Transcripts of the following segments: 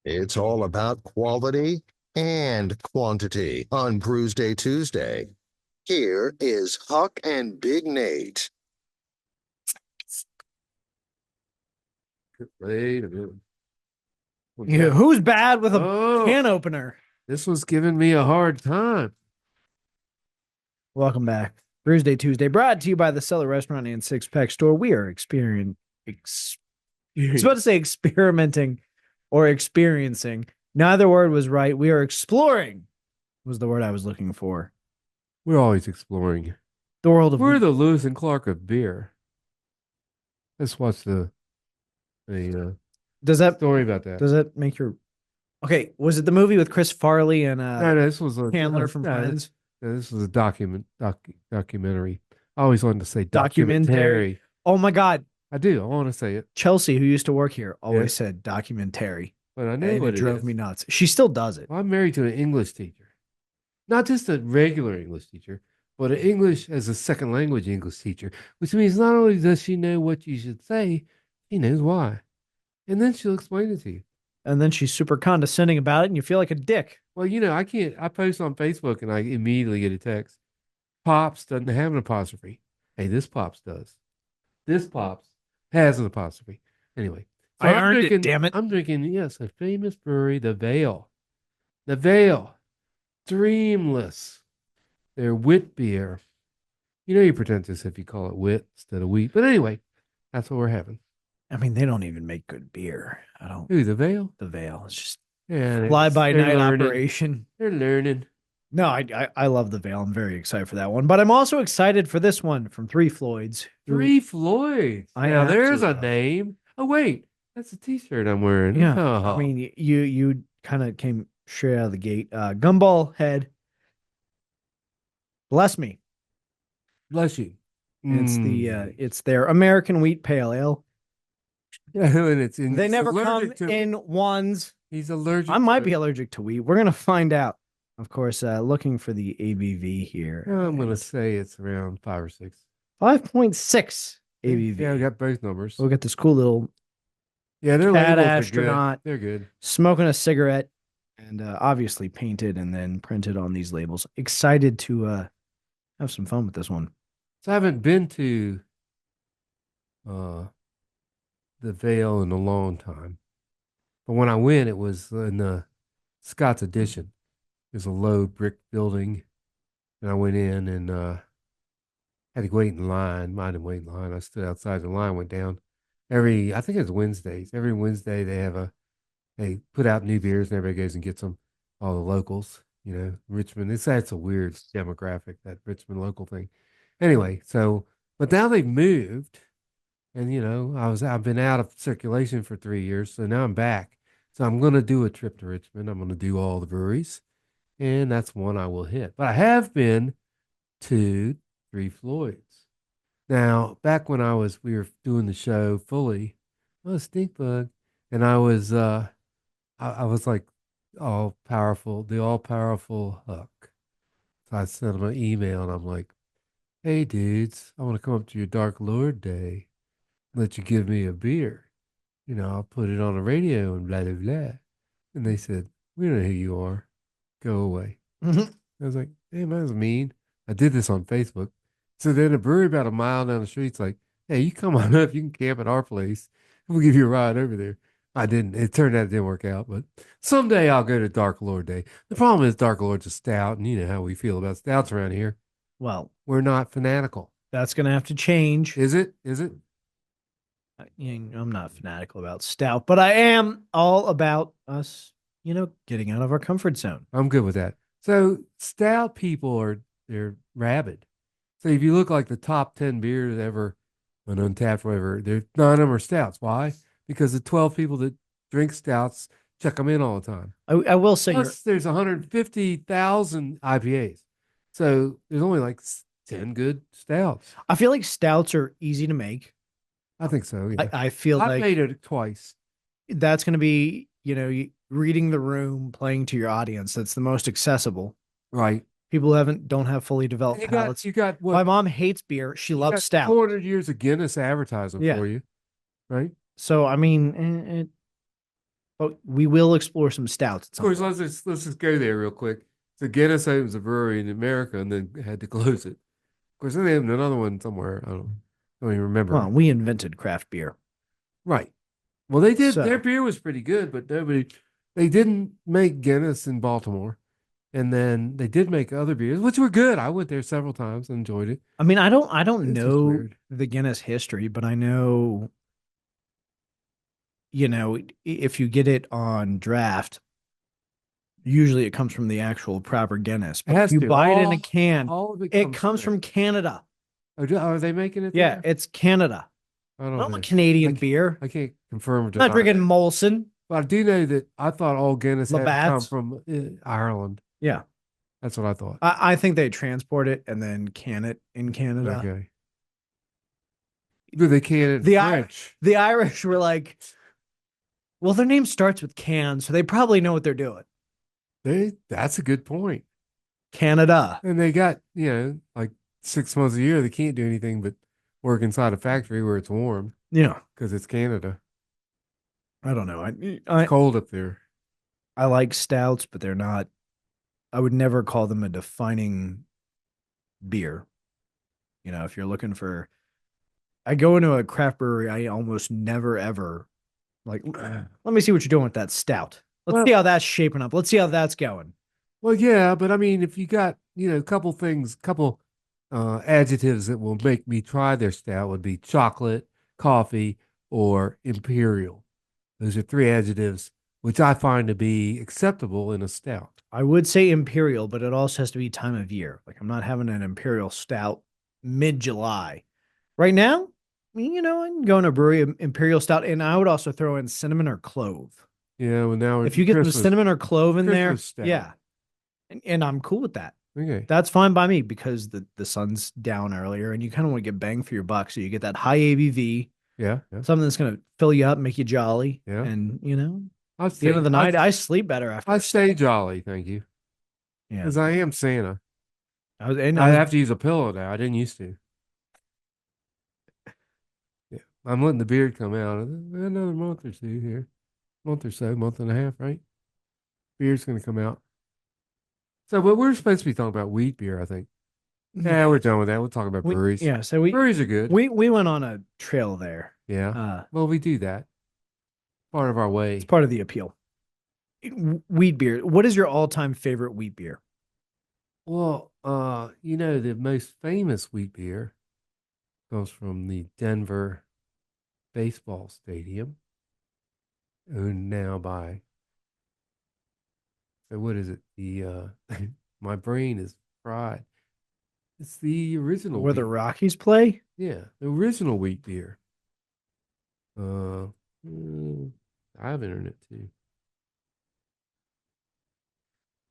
It's all about quality and quantity on Brewsday Tuesday. Here is Huck and Big Nate. Wait a minute. Yeah, who's bad with a Oh, can opener? this was giving me a hard time. Welcome back. Brewsday Tuesday, brought to you by the Cellar Restaurant and Six Pack Store. We are I was about to say experimenting or experiencing. Neither word was right. We are exploring was the word I was looking for. We're always exploring. The world of We're the Lewis and Clark of beer. Let's watch the does that story about that. Does that make your okay? Was it the movie with Chris Farley and No, this was a Chandler from Friends? This was a documentary. I always wanted to say Documentary. Oh my God. I do. I want to say it. Chelsea, who used to work here, always said documentary. But I know and what it drove me nuts. She still does it. Well, I'm married to an English teacher. Not just a regular English teacher, but an English as a second language English teacher, which means not only does she know what you should say, she knows why. And then she'll explain it to you. And then she's super condescending about it, and you feel like a dick. Well, I post on Facebook and I immediately get a text. Pops doesn't have an apostrophe. Hey, this Pops does. This Pops has an apostrophe. Anyway. So I earned it, damn it. I'm drinking, yes, a famous brewery, the Vale. The Vale. Dreamless. Their wit beer. You're pretentious if you call it wit instead of wheat. But anyway, that's what we're having. I mean, they don't even make good beer. Who, the Vale? The Vale. It's just fly by night operation. They're learning. No, I love the Vale. I'm very excited for that one. But I'm also excited for this one from Three Floyds. Three Floyds. Now there's a name. Oh, wait. That's a t-shirt I'm wearing. Yeah. Oh. I mean, you kind of came straight out of the gate. Gumball Head. Bless me. Bless you. It's their American wheat pale ale. Yeah, and they never come in ones. He's allergic. I might be allergic to wheat. We're gonna find out. Of course, looking for the ABV here. I'm gonna say it's around 5 or 6. 5.6 ABV. Yeah, we got both numbers. We'll get this cool little they're cat astronaut. They're good. Smoking a cigarette and obviously painted and then printed on these labels. Excited to have some fun with this one. So I haven't been to the Vale in a long time. But when I went, it was in the Scott's Addition. It was a low brick building. And I went in and had to wait in line. I didn't wait in line. I stood outside the line, went down. I think it's Wednesdays. Every Wednesday they put out new beers and everybody goes and gets them. All the locals, Richmond. That's a weird demographic, that Richmond local thing. Anyway, but now they've moved. And I've been out of circulation for 3 years, so now I'm back. So I'm gonna do a trip to Richmond. I'm gonna do all the breweries, and that's one I will hit. But I have been to Three Floyds. Now, back when we were doing the show fully, I was stink bug, and I was like the all powerful Huck. So I sent him an email, and I'm like, "Hey, dudes, I want to come up to your Dark Lord Day. Let you give me a beer. I'll put it on the radio and blah, blah, blah." And they said, "We don't know who you are. Go away." I was like, "Damn, that was mean." I did this on Facebook. So then a brewery about a mile down the street's like, "Hey, you come on up. You can camp at our place. We'll give you a ride over there." I didn't. It turned out it didn't work out. But someday I'll go to Dark Lord Day. The problem is Dark Lord's a stout, and you know how we feel about stouts around here. Well, we're not fanatical. That's going to have to change. Is it? I'm not fanatical about stout, but I am all about us, getting out of our comfort zone. I'm good with that. So stout people they're rabid. So if you look like the top 10 beers ever on Untapped, whatever, none of them are stouts. Why? Because the 12 people that drink stouts check them in all the time. I will say, plus there's 150,000 IPAs. So there's only like 10 good stouts. I feel like stouts are easy to make. I think so. Yeah. I feel I've made it twice. That's going to be, reading the room, playing to your audience. That's the most accessible. Right. People don't have fully developed palates. You got what? My mom hates beer. She loves stout. 400 years of Guinness advertising for you, right? So I mean, But we will explore some stouts at Of some course, point. let's just go there real quick. So Guinness opens a brewery in America and then had to close it. Of course, then they opened another one somewhere. Don't even remember. Well, we invented craft beer. Right. Well, they did. Their So, beer was pretty good, but nobody. They didn't make Guinness in Baltimore, and then they did make other beers, which were good. I went there several times and enjoyed it. I mean, I don't It's just know weird. the Guinness history, but I know, you know, if you get it on draft, usually it comes from the actual proper Guinness. It But if has you to. buy it in a can, All of it it comes comes straight. from Canada. Oh, are they making it Yeah, there? it's Canada. I don't Not know. a Canadian I, beer. I can't confirm or Not deny drinking that. Molson, But I do know that I thought all Guinness had to come Labatt's. from Ireland. Yeah, That's what I thought. I think they transport it and then can it in Canada. Okay. Do they can it The French? the Irish were like, well, their name starts with can, so they probably know what they're doing. That's a good point. Canada. And they got, like 6 months a year, they can't do anything but work inside a factory where it's warm Yeah, because it's Canada. I don't know. It's cold up there. I like stouts, but they're not. I would never call them a defining beer. You know, if you're looking for, I go into a craft brewery, I almost never ever like. Let me see what you're doing with that stout. Let's see how that's shaping up. Let's see how that's going. Well, yeah, but I mean, if you got, a couple adjectives that will make me try their stout would be chocolate, coffee, or imperial. Those are three adjectives which I find to be acceptable in a stout. I would say imperial, but it also has to be time of year. Like I'm not having an imperial stout mid-July. Right now, I mean, I'm going to a brewery imperial stout, and I would also throw in cinnamon or clove. Yeah, well now If you get some cinnamon or clove in there, Christmas stout. yeah, and I'm cool with that. Okay. That's fine by me because the sun's down earlier, and you kind of want to get bang for your buck, so you get that high ABV, Yeah. something that's going to fill you up, make you jolly, Yeah. and I'd at the end of the night, I I sleep better after. I stay jolly, thank you. Yeah, Because I am Santa. I I have to use a pillow now. I didn't used to. Yeah. I'm letting the beard come out another month or two here. Month or so, month and a half, right? Beard's gonna come out. So but we're supposed to be talking about wheat beer, I think. Yeah, we're done with that. We'll talk about breweries. Yeah, so breweries are good. we went on a trail there. Yeah. Well, we do that. Part of our way. It's part of the appeal. Wheat beer. What is your all-time favorite wheat beer? Well, the most famous wheat beer comes from the Denver baseball stadium, owned now by. So what is it? The my brain is fried. It's the original. Where the Rockies play? Yeah, the original wheat beer. I have internet too.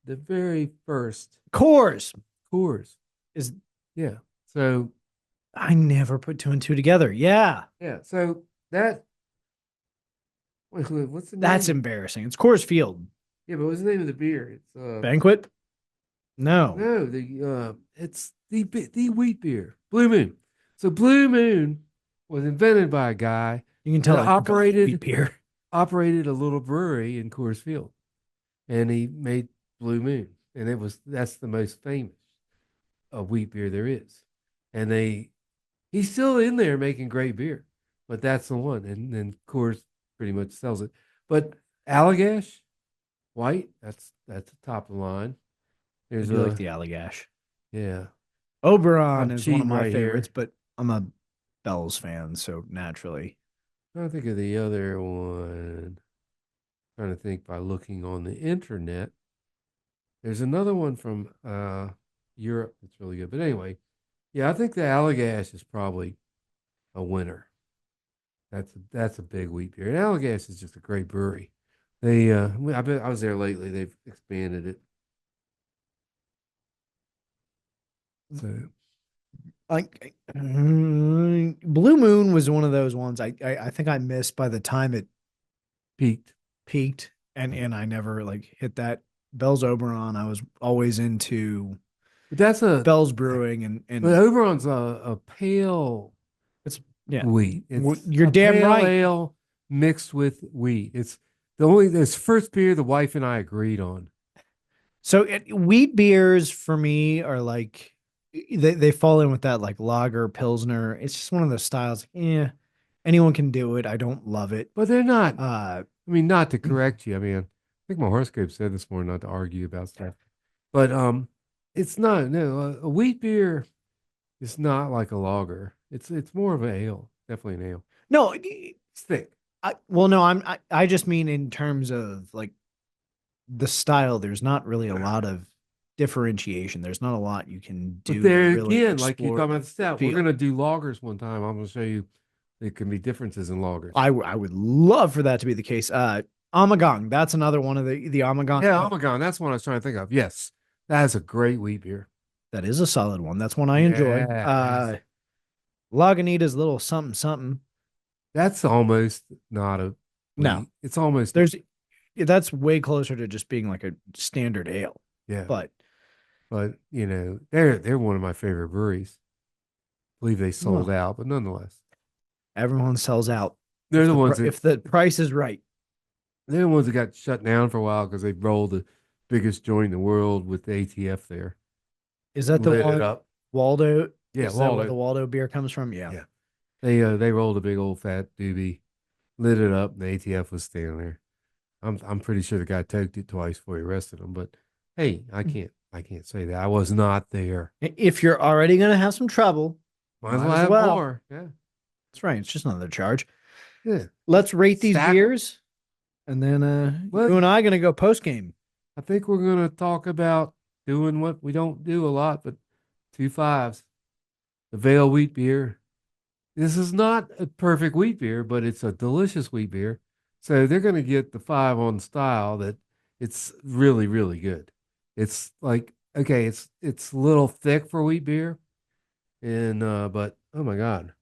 The very first Coors is yeah. So I never put two and two together. Yeah. yeah. So that what's the name? That's embarrassing. It's Coors Field. Yeah, but what's the name of the beer? It's Banquet? No. No, it's the wheat beer. Blue Moon. So Blue Moon was invented by a guy You can tell that I operated wheat beer. operated a little brewery in Coors Field. And he made Blue Moon. And that's the most famous wheat beer there is. And he's still in there making great beer. But that's the one. And then Coors pretty much sells it. But Allagash, white, that's the top of the line. I do like the Allagash. Yeah. Oberon is one of my right favorites, here. but I'm a Bell's fan, so naturally. I don't think of the other one. Trying to think by looking on the internet. There's another one from Europe that's really good. But anyway, yeah, I think the Allagash is probably a winner. That's a big wheat beer. And Allagash is just a great brewery. I was there lately. They've expanded it. So, Blue Moon was one of those ones I think I missed by the time it peaked, and I never hit that. Bell's Oberon, I was always into. But that's Bell's Brewing but Oberon's a pale. It's wheat. It's you're damn pale right. ale mixed with wheat. It's this first beer the wife and I agreed on. So wheat beers for me are like they fall in with that like lager pilsner. It's just one of those styles. Yeah, anyone can do it. I don't love it. But they're not. Uh, I mean, not to correct you. I mean, I think my horoscope said this morning not to argue about stuff. But it's not. No, a wheat beer is not like a lager. It's more of an ale. Definitely an ale. no, It's thick. well, no, I just mean in terms of like the style. There's not really a lot of differentiation. There's not a lot you can do. But there to really again, like you're explore talking about the stout, we're feel. gonna do lagers one time. I'm gonna show you there can be differences in lagers. I would love for that to be the case. Amagang, that's another one of the Amagang. Yeah, oh my god, that's what I was trying to think of. Yes, that is a great wheat beer. That is a solid one. That's one I enjoy. Yeah, Lagunitas little something something. that's almost not a No, wheat. It's almost that's way closer to just being like a standard ale. yeah. But You know, they're one of my favorite breweries. I believe they sold Well. out, but nonetheless, everyone sells out they're if the the, ones pri- that if the price is right. they're the ones that got shut down for a while because they rolled the biggest joint in the world with the ATF there. Is that the Lit it one up. Waldo? Yeah, Is that where Waldo. the Waldo beer comes from? Yeah. Yeah. They rolled a big old fat doobie, lit it up, and the ATF was standing there. I'm pretty sure the guy toked it twice before he arrested him. But hey, I can't say that. I was not there. If you're already gonna have some trouble, Might as might well as have well. more. Yeah. That's right. It's just another charge. Yeah. Let's rate these Stack 'em. beers, and then Well- you and I are gonna go post game. I think we're gonna talk about doing what we don't do a lot, but 2 5s. The Vale wheat beer. This is not a perfect wheat beer, but it's a delicious wheat beer. So they're gonna get the 5 on style that it's really, really good. It's like, okay, it's a little thick for wheat beer. And but oh my God.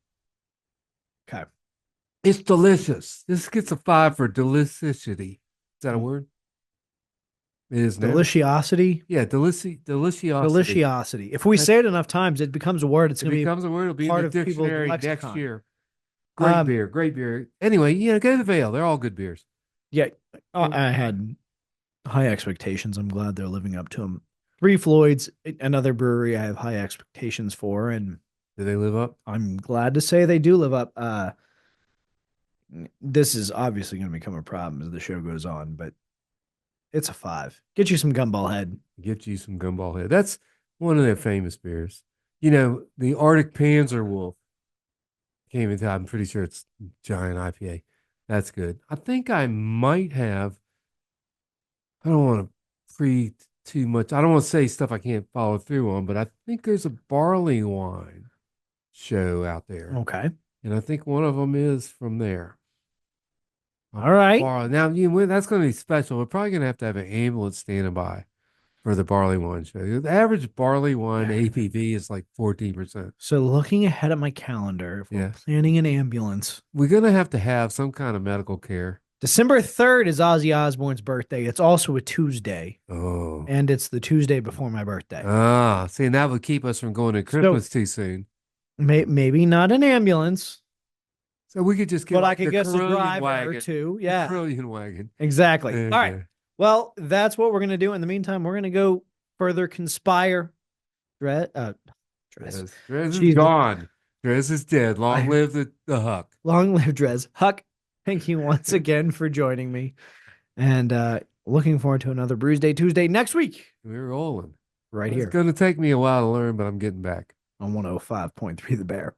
Okay. It's delicious. This gets a 5 for deliciousity. Is that a word? It is now. Deliciosity. Yeah, deliciosity. Deliciosity. If we say it enough times, it becomes a word. It's It gonna be becomes a word. It'll be in part the of people's dictionary next lexicon. year. Great beer, great beer. Anyway, yeah, go to the Vale. They're all good beers. yeah. I had high expectations. I'm glad they're living up to them. Three Floyds, another brewery I have high expectations for, and Do they live up? I'm glad to say they do live up. This is obviously going to become a problem as the show goes on, but it's a 5. Get you some Gumball Head. Get you some Gumball Head. That's one of their famous beers. You know, the Arctic Panzer Wolf came into, I'm pretty sure it's giant IPA. That's good. I think I might have, I don't want to pre too much. I don't want to say stuff I can't follow through on, but I think there's a barley wine show out there. Okay. And I think one of them is from there. All right. Now, that's going to be special. We're probably going to have an ambulance standing by for the barley wine show. The average barley wine APV is like 14%. So looking ahead at my calendar, if we're Yeah. planning an ambulance, We're going to have some kind of medical care. December 3rd is Ozzy Osbourne's birthday. It's also a Tuesday, Oh. and it's the Tuesday before my birthday. See, and that would keep us from going to Christmas too soon. Maybe not an ambulance, So we could just get but I like could the guess a Carillion driver wagon. or two. The Yeah, Carillion wagon. exactly. There All you right. go. Well, that's what we're going to do. In the meantime, we're going to go further conspire. Dress. Drez is Jesus. gone. Drez is dead. Long live the Huck. Long live Drez. Huck, thank you once again for joining me. And looking forward to another Brewsday Tuesday next week. We're rolling. Right It's here going to take me a while to learn, but I'm getting back. on 105.3 The Bear.